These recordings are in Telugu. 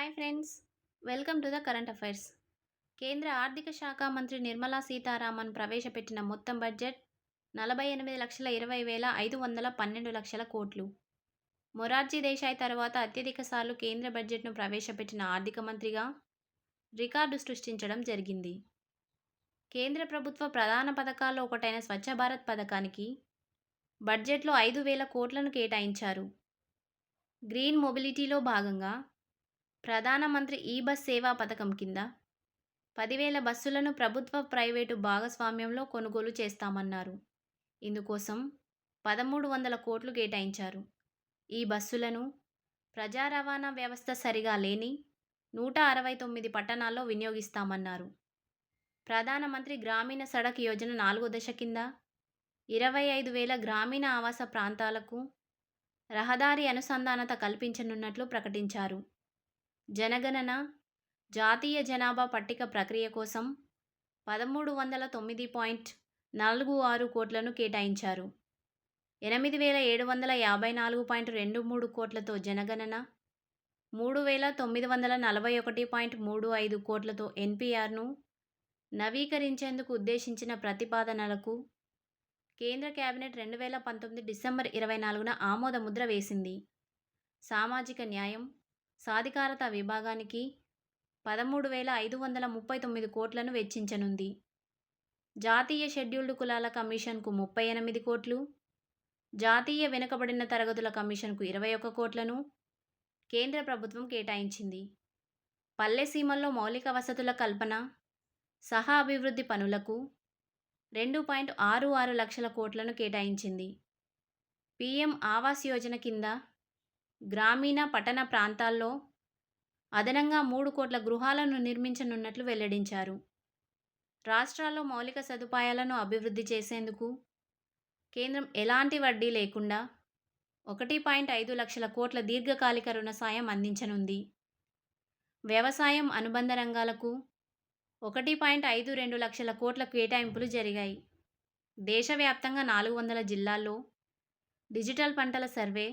Hi friends, welcome to the current affairs. కేంద్ర ఆర్థిక శాఖ మంత్రి నిర్మలా సీతారామన్ ప్రవేశపెట్టిన మొత్తం బడ్జెట్ 48,20,512 కోట్లు. మొరార్జీ దేశాయ్ తర్వాత అత్యధిక సార్లు కేంద్ర బడ్జెట్ను ప్రవేశపెట్టిన ఆర్థిక మంత్రిగా రికార్డు సృష్టించడం జరిగింది. కేంద్ర ప్రభుత్వ ప్రధాన పథకాల్లో ఒకటైన స్వచ్ఛ భారత్ పథకానికి బడ్జెట్లో 5,000 కోట్లను కేటాయించారు. గ్రీన్ మొబిలిటీలో భాగంగా ప్రధానమంత్రి ఈ-బస్ సేవా పథకం కింద 10,000 బస్సులను ప్రభుత్వ ప్రైవేటు భాగస్వామ్యంలో కొనుగోలు చేస్తామన్నారు. ఇందుకోసం 1,300 కోట్లు కేటాయించారు. ఈ బస్సులను ప్రజా రవాణా వ్యవస్థ సరిగా లేని 169 పట్టణాల్లో వినియోగిస్తామన్నారు. ప్రధానమంత్రి గ్రామీణ సడక్ యోజన 4వ దశ కింద 25,000 గ్రామీణ ఆవాస ప్రాంతాలకు రహదారి అనుసంధానత కల్పించనున్నట్లు ప్రకటించారు. జనగణన జాతీయ జనాభా పట్టిక ప్రక్రియ కోసం 1,309.46 కోట్లను కేటాయించారు. 8,754.23 కోట్లతో జనగణన, 3,941.35 కోట్లతో ఎన్పీఆర్ను నవీకరించేందుకు ఉద్దేశించిన ప్రతిపాదనలకు కేంద్ర కేబినెట్ 2019 డిసెంబర్ 24న ఆమోద ముద్ర వేసింది. సామాజిక న్యాయం, సాధికారత విభాగానికి 13,539 కోట్లను వెచ్చించనుంది. జాతీయ షెడ్యూల్డ్ కులాల కమిషన్కు 38 కోట్లు, జాతీయ వెనుకబడిన తరగతుల కమిషన్కు 21 కోట్లను కేంద్ర ప్రభుత్వం కేటాయించింది. పల్లె సీమల్లో మౌలిక వసతుల కల్పన, సహా అభివృద్ధి పనులకు 2.66 లక్షల కోట్లను కేటాయించింది. పీఎం ఆవాస్ యోజన కింద గ్రామీణ, పట్టణ ప్రాంతాల్లో అదనంగా 3 కోట్ల గృహాలను నిర్మించనున్నట్లు వెల్లడించారు. రాష్ట్రాల్లో మౌలిక సదుపాయాలను అభివృద్ధి చేసేందుకు కేంద్రం ఎలాంటి వడ్డీ లేకుండా 1.5 లక్షల కోట్ల దీర్ఘకాలిక రుణ సాయం అందించనుంది. వ్యవసాయం అనుబంధ రంగాలకు 1.52 లక్షల కోట్ల కేటాయింపులు జరిగాయి. దేశవ్యాప్తంగా 400 జిల్లాల్లో డిజిటల్ పంటల సర్వే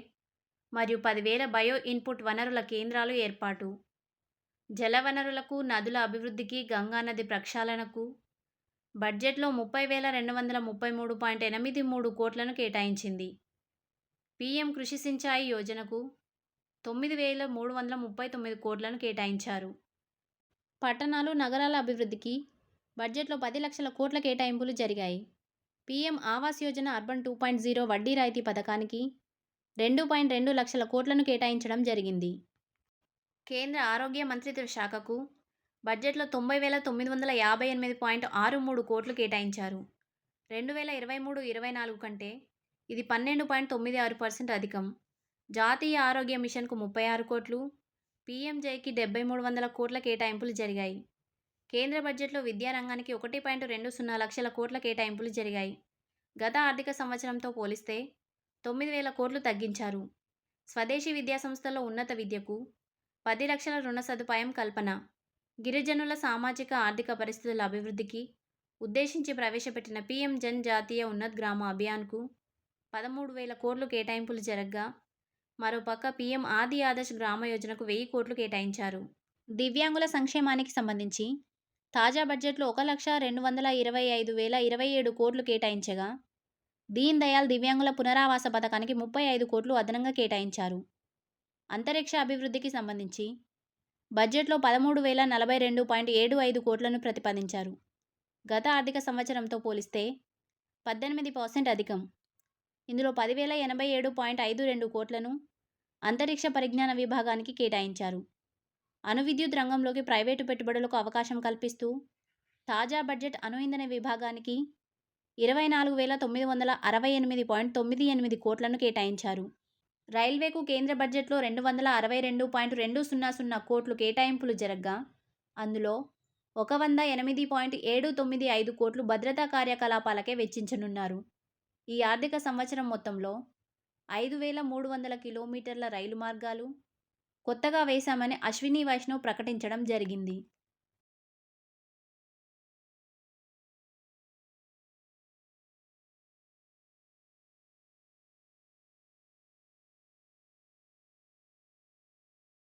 మరియు 10,000 బయో ఇన్పుట్ వనరుల కేంద్రాలు ఏర్పాటు. జలవనరులకు, నదుల అభివృద్ధికి, గంగానది ప్రక్షాళనకు బడ్జెట్లో 30,233.83 కోట్లను కేటాయించింది. పీఎం కృషి సించాయి యోజనకు 9,339 కోట్లను కేటాయించారు. పట్టణాలు, నగరాల అభివృద్ధికి బడ్జెట్లో 10 లక్షల కోట్ల కేటాయింపులు జరిగాయి. పీఎం ఆవాస్ యోజన అర్బన్ 2.0 వడ్డీ రాయితీ పథకానికి 2.2 లక్షల కోట్లను కేటాయించడం జరిగింది. కేంద్ర ఆరోగ్య మంత్రిత్వ శాఖకు బడ్జెట్లో 90,958.63 కోట్లు కేటాయించారు. 2023-24 కంటే ఇది 12.96% అధికం. జాతీయ ఆరోగ్య మిషన్కు 36 కోట్లు, పీఎంజేకి 7,300 కోట్ల కేటాయింపులు జరిగాయి. కేంద్ర బడ్జెట్లో విద్యారంగానికి 1.20 లక్షల కోట్ల కేటాయింపులు జరిగాయి. గత ఆర్థిక సంవత్సరంతో పోలిస్తే 9,000 కోట్లు తగ్గించారు. స్వదేశీ విద్యాసంస్థల్లో ఉన్నత విద్యకు 10 లక్షల రుణ సదుపాయం కల్పన. గిరిజనుల సామాజిక ఆర్థిక పరిస్థితుల అభివృద్ధికి ఉద్దేశించి ప్రవేశపెట్టిన పీఎం జన్ జాతీయ ఉన్నత్ గ్రామ అభియాన్కు 13,000 కోట్లు కేటాయింపులు జరగ్గా, మరోపక్క పీఎం ఆది ఆదర్శ్ గ్రామ యోజనకు 1,000 కోట్లు కేటాయించారు. దివ్యాంగుల సంక్షేమానికి సంబంధించి తాజా బడ్జెట్లో 1,225,027 కోట్లు కేటాయించగా, దీన్ దయాళ్ దివ్యాంగుల పునరావాస పథకానికి 35 కోట్లు అదనంగా కేటాయించారు. అంతరిక్ష అభివృద్ధికి సంబంధించి బడ్జెట్లో 13,042.75 కోట్లను ప్రతిపాదించారు. గత ఆర్థిక సంవత్సరంతో పోలిస్తే 18% అధికం. ఇందులో 10,087.52 కోట్లను అంతరిక్ష పరిజ్ఞాన విభాగానికి కేటాయించారు. అణు విద్యుత్ రంగంలోకి ప్రైవేటు పెట్టుబడులకు అవకాశం కల్పిస్తూ తాజా బడ్జెట్ అణు ఇంధన విభాగానికి 24,968.98 కోట్లను కేటాయించారు. రైల్వేకు కేంద్ర బడ్జెట్లో 262.200 కోట్లు కేటాయింపులు జరగ్గా, అందులో 108.795 కోట్లు భద్రతా కార్యకలాపాలకే వెచ్చించనున్నారు. ఈ ఆర్థిక సంవత్సరం మొత్తంలో 5,300 కిలోమీటర్ల రైలు మార్గాలు కొత్తగా వేశామని అశ్విని వైష్ణవ్ ప్రకటించడం జరిగింది.